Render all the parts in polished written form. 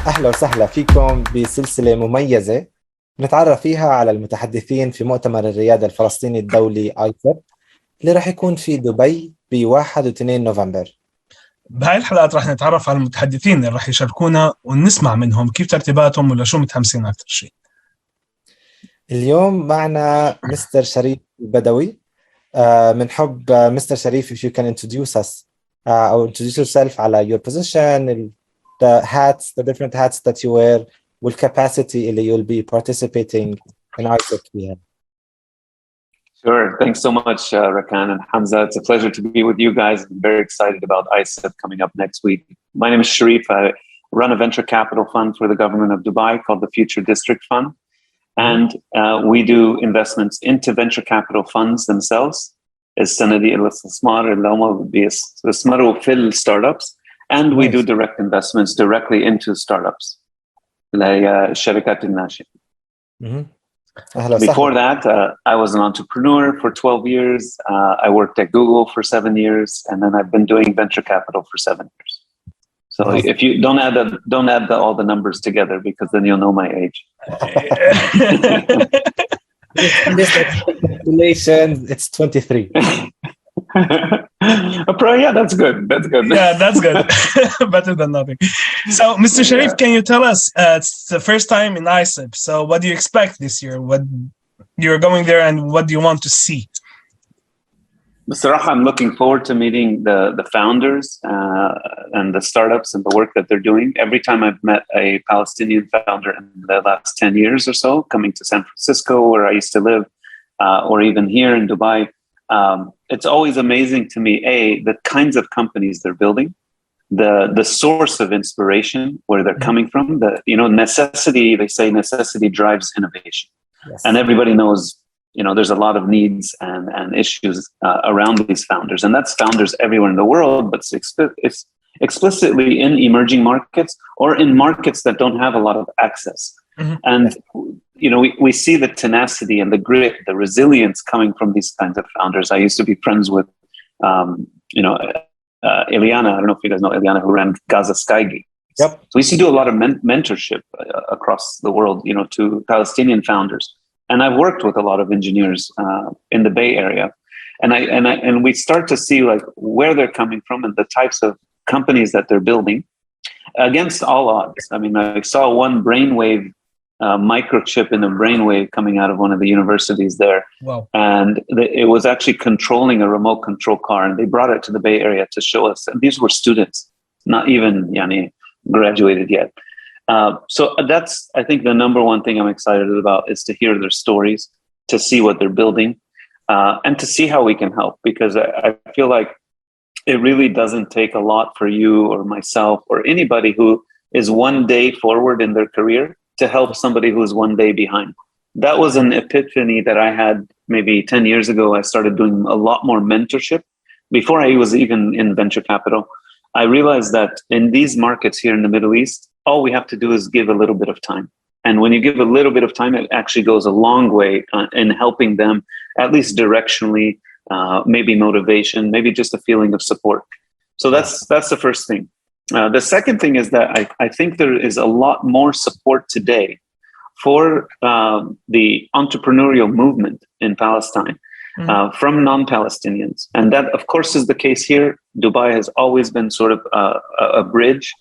أهلا وسهلا فيكم بسلسلة مميزة نتعرف فيها على المتحدثين في مؤتمر الريادة الفلسطيني الدولي آيسب اللي راح يكون في دبي ب1 و2 نوفمبر. بهاي الحلقات راح نتعرف على المتحدثين اللي راح يشاركونا ونسمع منهم كيف ترتيباتهم ولا شو متحمسين أكثر شيء. اليوم معنا مستر شريف البدوي. بنحب مستر شريف if you can introduce us or introduce yourself على your position, the different hats that you wear والcapacity اللي you'll be participating in ISEP فيها. Sure. Thanks so much, Rakan and Hamza. It's a pleasure to be with you guys. I'm very excited about ISEP coming up next week. My name is Sharif. I run a venture capital fund for the government of Dubai called the Future District Fund. And we do investments into venture capital funds themselves. السندي الاستثمار اللي هم بيستثمروا في الستارتابس. And we do direct investments directly into startups. اللي هي الشركات الناشئة. Before that, I was an entrepreneur for 12 years. I worked at Google for 7 years, and then I've been doing venture capital for 7 years. So if you don't add all the numbers together, because then you'll know my age. Congratulations, it's 23. Yeah, that's good. That's good. Yeah, that's good. Better than nothing. So, Mr. Sharif, can you tell us, it's the first time in ISEP, so what do you expect this year? What you're going there and what do you want to see? بصراحة, I'm looking forward to meeting the founders and the startups and the work that they're doing. Every time I've met a Palestinian founder in the last 10 years or so, coming to San Francisco, where I used to live, or even here in Dubai, it's always amazing to me, the kinds of companies they're building, the source of inspiration, where they're coming from, necessity, they say necessity drives innovation. Yes. And everybody knows, there's a lot of needs and issues around these founders, and that's founders everywhere in the world, but it's explicitly in emerging markets or in markets that don't have a lot of access. Mm-hmm. And we see the tenacity and the grit, the resilience coming from these kinds of founders. I used to be friends with, Ileana. I don't know if you guys know Ileana, who ran Gaza Skygate. Yep. So we used to do a lot of mentorship across the world, to Palestinian founders. And I've worked with a lot of engineers in the Bay Area, and we start to see like where they're coming from and the types of companies that they're building against all odds. I mean, I saw one brainwave microchip in a brainwave coming out of one of the universities there. Wow. And it was actually controlling a remote control car, and they brought it to the Bay Area to show us. And these were students, not even graduated yet. So that's, I think, the number one thing I'm excited about is to hear their stories, to see what they're building, and to see how we can help. Because I feel like it really doesn't take a lot for you or myself or anybody who is one day forward in their career to help somebody who's one day behind. That was an epiphany that I had maybe 10 years ago. I started doing a lot more mentorship before I was even in venture capital. I realized that in these markets here in the Middle East, all we have to do is give a little bit of time. And when you give a little bit of time, it actually goes a long way in helping them, at least directionally, maybe motivation, maybe just a feeling of support. So that's the first thing. The second thing is that I think there is a lot more support today for the entrepreneurial movement in Palestine from non-Palestinians. And that, of course, is the case here. Dubai has always been sort of a bridge.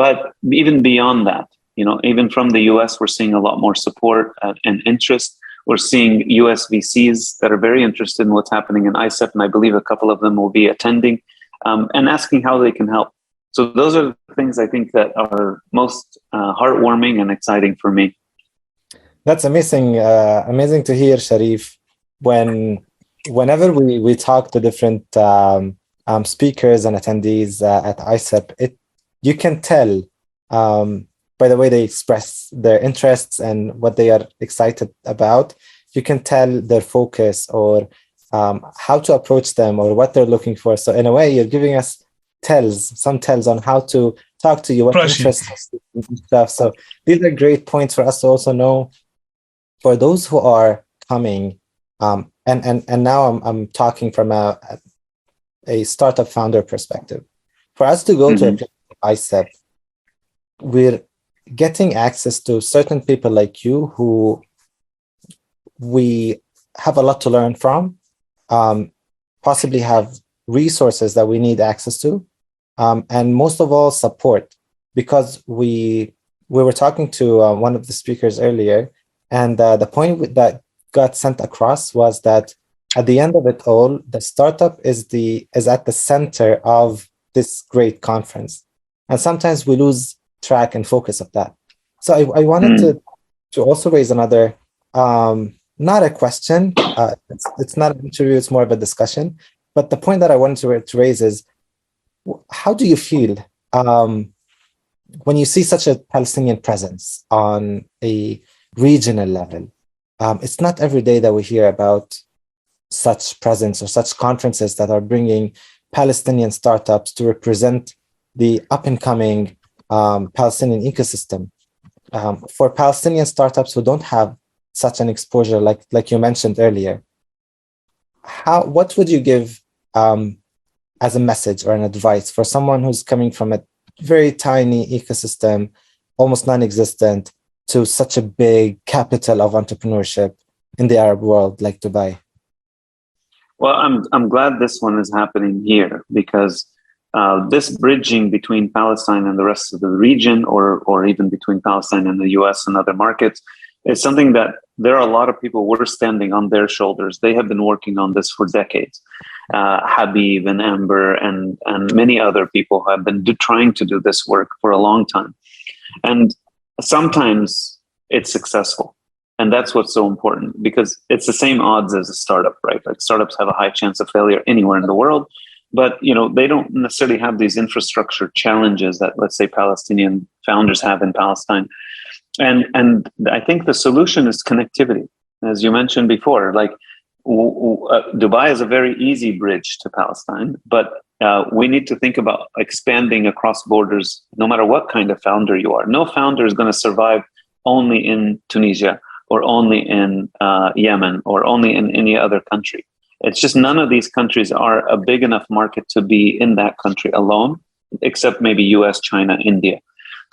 But even beyond that, even from the US, we're seeing a lot more support and interest. We're seeing US VCs that are very interested in what's happening in ISEP, and I believe a couple of them will be attending and asking how they can help. So those are the things I think that are most heartwarming and exciting for me. That's amazing. Amazing to hear, Sharif. Whenever we talk to different speakers and attendees at ISEP, you can tell by the way they express their interests and what they are excited about. You can tell their focus or how to approach them or what they're looking for. So in a way, you're giving us some tells on how to talk to you, what interests us and stuff. So these are great points for us to also know for those who are coming. And now I'm talking from a startup founder perspective. For us to go to ISEP, we're getting access to certain people like you who we have a lot to learn from, possibly have resources that we need access to, and most of all, support. Because we were talking to one of the speakers earlier, and the point that got sent across was that at the end of it all, the startup is at the center of this great conference. And sometimes we lose track and focus of that. So I wanted to also raise another, not a question, it's not an interview, it's more of a discussion. But the point that I wanted to raise is, how do you feel when you see such a Palestinian presence on a regional level? It's not every day that we hear about such presence or such conferences that are bringing Palestinian startups to represent the up-and-coming Palestinian ecosystem. For Palestinian startups who don't have such an exposure, like you mentioned earlier, what would you give as a message or an advice for someone who's coming from a very tiny ecosystem, almost non-existent, to such a big capital of entrepreneurship in the Arab world like Dubai? Well, I'm glad this one is happening here, because this bridging between Palestine and the rest of the region, or even between Palestine and the US and other markets, is something that there are a lot of people who are standing on their shoulders. They have been working on this for decades. Habib and Amber and many other people have been trying to do this work for a long time. And sometimes it's successful. And that's what's so important, because it's the same odds as a startup, right? Like, startups have a high chance of failure anywhere in the world, but they don't necessarily have these infrastructure challenges that, let's say, Palestinian founders have in Palestine. And I think the solution is connectivity. As you mentioned before, like, Dubai is a very easy bridge to Palestine, but we need to think about expanding across borders, no matter what kind of founder you are. No founder is going to survive only in Tunisia, or only in Yemen, or only in any other country. It's just none of these countries are a big enough market to be in that country alone, except maybe US, China, India.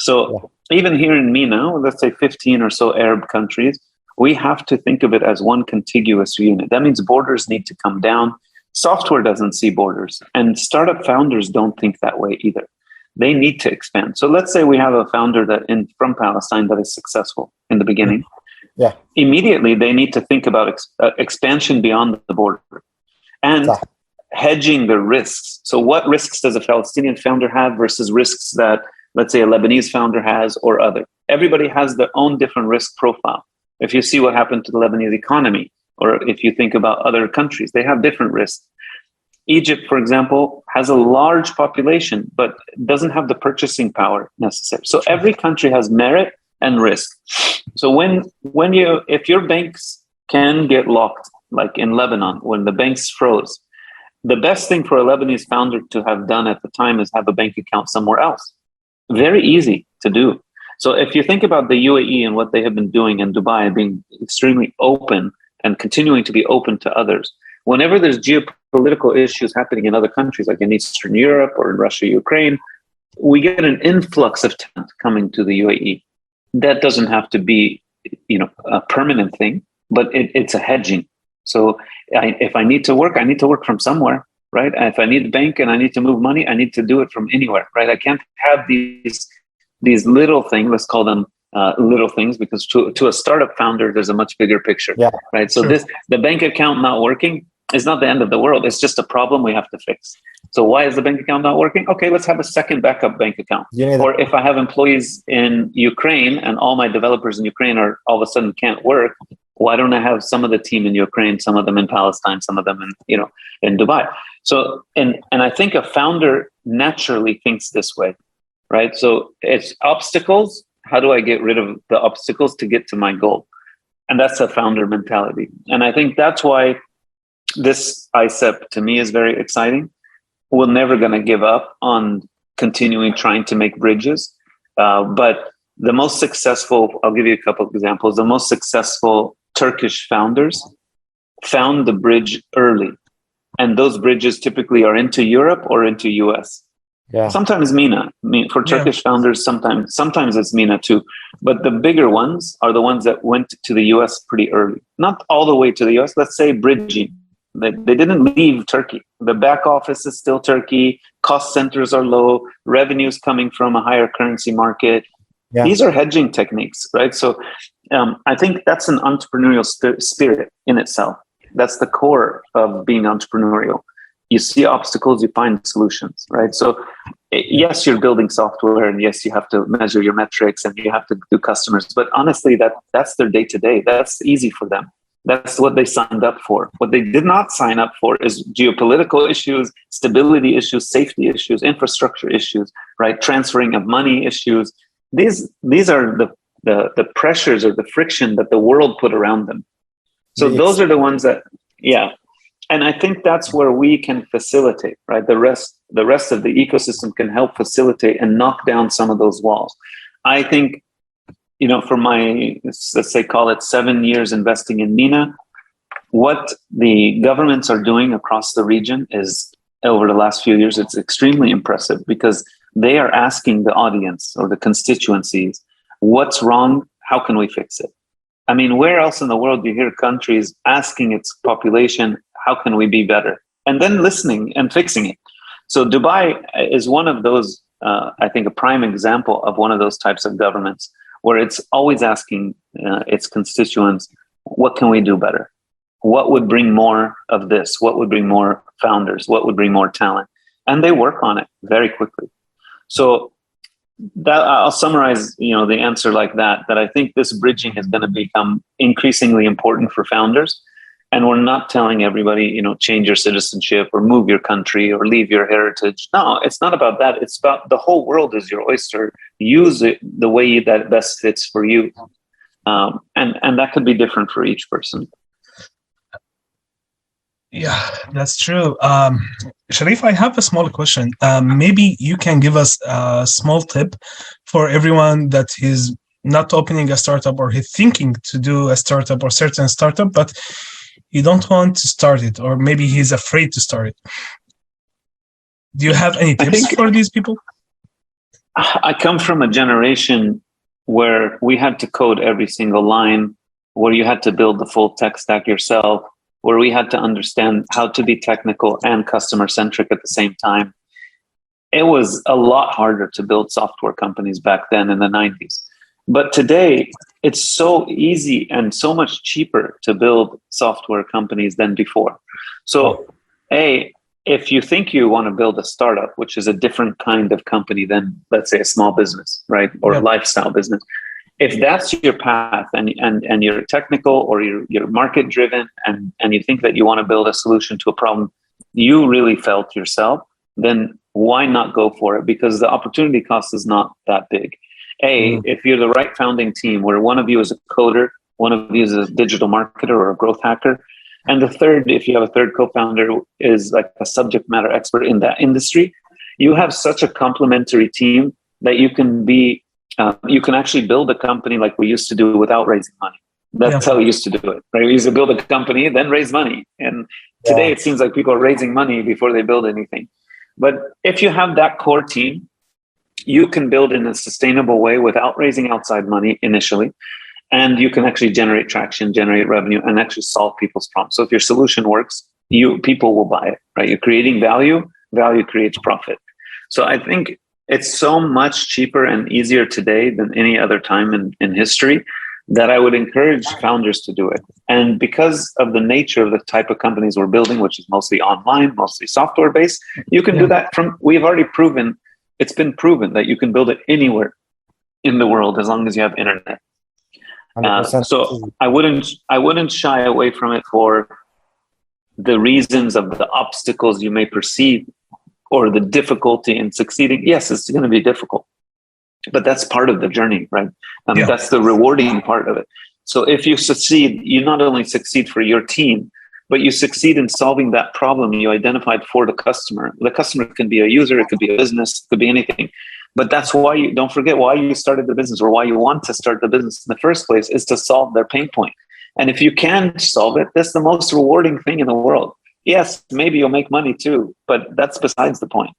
So even here in MENA, let's say 15 or so Arab countries, we have to think of it as one contiguous unit. That means borders need to come down. Software doesn't see borders, and startup founders don't think that way either. They need to expand. So let's say we have a founder from Palestine that is successful in the beginning. Yeah. Immediately, they need to think about expansion beyond the border and hedging the risks. So what risks does a Palestinian founder have versus risks that, let's say, a Lebanese founder has, or other? Everybody has their own different risk profile. If you see what happened to the Lebanese economy, or if you think about other countries, they have different risks. Egypt, for example, has a large population, but doesn't have the purchasing power necessary. So every country has merit and risk. So if your banks can get locked, like in Lebanon, when the banks froze, the best thing for a Lebanese founder to have done at the time is have a bank account somewhere else. Very easy to do. So if you think about the UAE and what they have been doing in Dubai, being extremely open and continuing to be open to others, whenever there's geopolitical issues happening in other countries, like in Eastern Europe or in Russia, Ukraine, we get an influx of talent coming to the UAE. That doesn't have to be, a permanent thing, but it's a hedging. So if I need to work, I need to work from somewhere, right? If I need a bank and I need to move money, I need to do it from anywhere, right? I can't have these little things, let's call them little things, because to a startup founder, there's a much bigger picture, right? So the bank account not working is not the end of the world. It's just a problem we have to fix. So why is the bank account not working? Okay, let's have a second backup bank account. Or if I have employees in Ukraine and all my developers in Ukraine are all of a sudden can't work, why don't I have some of the team in Ukraine, some of them in Palestine, some of them in Dubai? So, and I think a founder naturally thinks this way, right? So it's obstacles. How do I get rid of the obstacles to get to my goal? And that's a founder mentality. And I think that's why this ICEP to me is very exciting. We're never going to give up on continuing trying to make bridges. But the most successful, I'll give you a couple of examples. The most successful Turkish founders found the bridge early. And those bridges typically are into Europe or into US. Yeah. Sometimes MENA. For Turkish founders, sometimes it's MENA too. But the bigger ones are the ones that went to the US pretty early. Not all the way to the US, let's say bridging. They didn't leave Turkey. The back office is still Turkey. Cost centers are low. Revenues coming from a higher currency market. Yeah. These are hedging techniques, right? So I think that's an entrepreneurial spirit in itself. That's the core of being entrepreneurial. You see obstacles, you find solutions, right? So yes, you're building software, and yes, you have to measure your metrics and you have to do customers. But honestly, that's their day-to-day. That's easy for them. That's what they signed up for. What they did not sign up for is geopolitical issues, stability issues, safety issues, infrastructure issues, right? Transferring of money issues. These are the pressures or the friction that the world put around them. So those are the ones that, yeah. And I think that's where we can facilitate, right? The rest of the ecosystem can help facilitate and knock down some of those walls. I think, for my, let's say, call it 7 years investing in MENA, what the governments are doing across the region is, over the last few years, it's extremely impressive, because they are asking the audience or the constituencies, what's wrong? How can we fix it? I mean, where else in the world do you hear countries asking its population, how can we be better? And then listening and fixing it. So Dubai is one of those, I think, a prime example of one of those types of governments where it's always asking its constituents, what can we do better? What would bring more of this? What would bring more founders? What would bring more talent? And they work on it very quickly. So that I'll summarize, the answer like that I think this bridging is going to become increasingly important for founders. And we're not telling everybody, change your citizenship or move your country or leave your heritage. No, it's not about that. It's about the whole world is your oyster. Use it the way that best fits for you. And that could be different for each person. Yeah, that's true. Sharif, I have a small question. Maybe you can give us a small tip for everyone that is not opening a startup, or he's thinking to do a startup or certain startup, but you don't want to start it, or maybe he's afraid to start it. Do you have any tips for these people? I come from a generation where we had to code every single line, where you had to build the full tech stack yourself, where we had to understand how to be technical and customer-centric at the same time. It was a lot harder to build software companies back then in the 90s. But today, it's so easy and so much cheaper to build software companies than before. So, if you think you want to build a startup, which is a different kind of company than, let's say, a small business, right? Or a lifestyle business. If that's your path and you're technical or you're market driven and you think that you want to build a solution to a problem you really felt yourself, then why not go for it? Because the opportunity cost is not that big. If you're the right founding team, where one of you is a coder, one of you is a digital marketer or a growth hacker, and the third, if you have a third co-founder, is like a subject matter expert in that industry, you have such a complementary team that you can be, you can actually build a company like we used to do without raising money. That's how we used to do it, right? We used to build a company, then raise money. And today it seems like people are raising money before they build anything. But if you have that core team, you can build in a sustainable way without raising outside money initially. And you can actually generate traction, generate revenue, and actually solve people's problems. So if your solution works, people will buy it, right? You're creating value, value creates profit. So I think it's so much cheaper and easier today than any other time in history that I would encourage founders to do it. And because of the nature of the type of companies we're building, which is mostly online, mostly software-based, you can do that we've already proven, it's been proven that you can build it anywhere in the world as long as you have internet. So I wouldn't shy away from it for the reasons of the obstacles you may perceive or the difficulty in succeeding. Yes, it's going to be difficult, but that's part of the journey, right? That's the rewarding part of it. So if you succeed, you not only succeed for your team, but you succeed in solving that problem you identified for the customer. The customer can be a user, it could be a business, it could be anything. But that's why you don't forget why you started the business, or why you want to start the business in the first place, is to solve their pain point. And if you can solve it, that's the most rewarding thing in the world. Yes, maybe you'll make money too, but that's besides the point.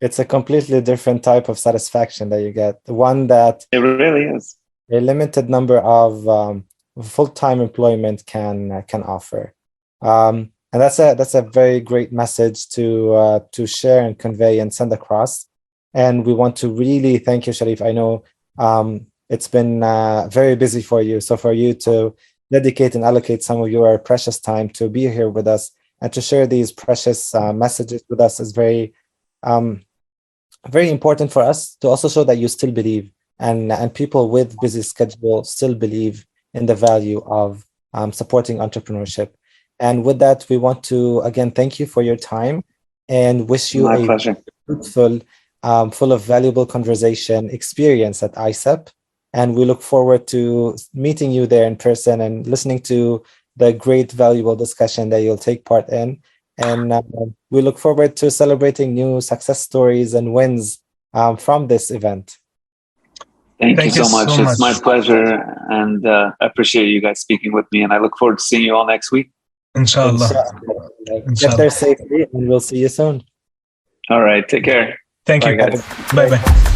it's a completely different type of satisfaction that you get. One that it really is a limited number of full-time employment can offer. And that's a very great message to share and convey and send across. And we want to really thank you, Sharif. I know it's been very busy for you. So for you to dedicate and allocate some of your precious time to be here with us and to share these precious messages with us is very important for us to also show that you still believe, and people with busy schedule still believe in the value of supporting entrepreneurship. And with that, we want to again thank you for your time and wish you my pleasure. Fruitful, full of valuable conversation experience at ISEP. And we look forward to meeting you there in person and listening to the great, valuable discussion that you'll take part in. And we look forward to celebrating new success stories and wins from this event. Thank you so much. It's my pleasure. And I appreciate you guys speaking with me. And I look forward to seeing you all next week. Inshallah. Get there safely and we'll see you soon. All right. Take care. Thank you. Guys. Bye-bye.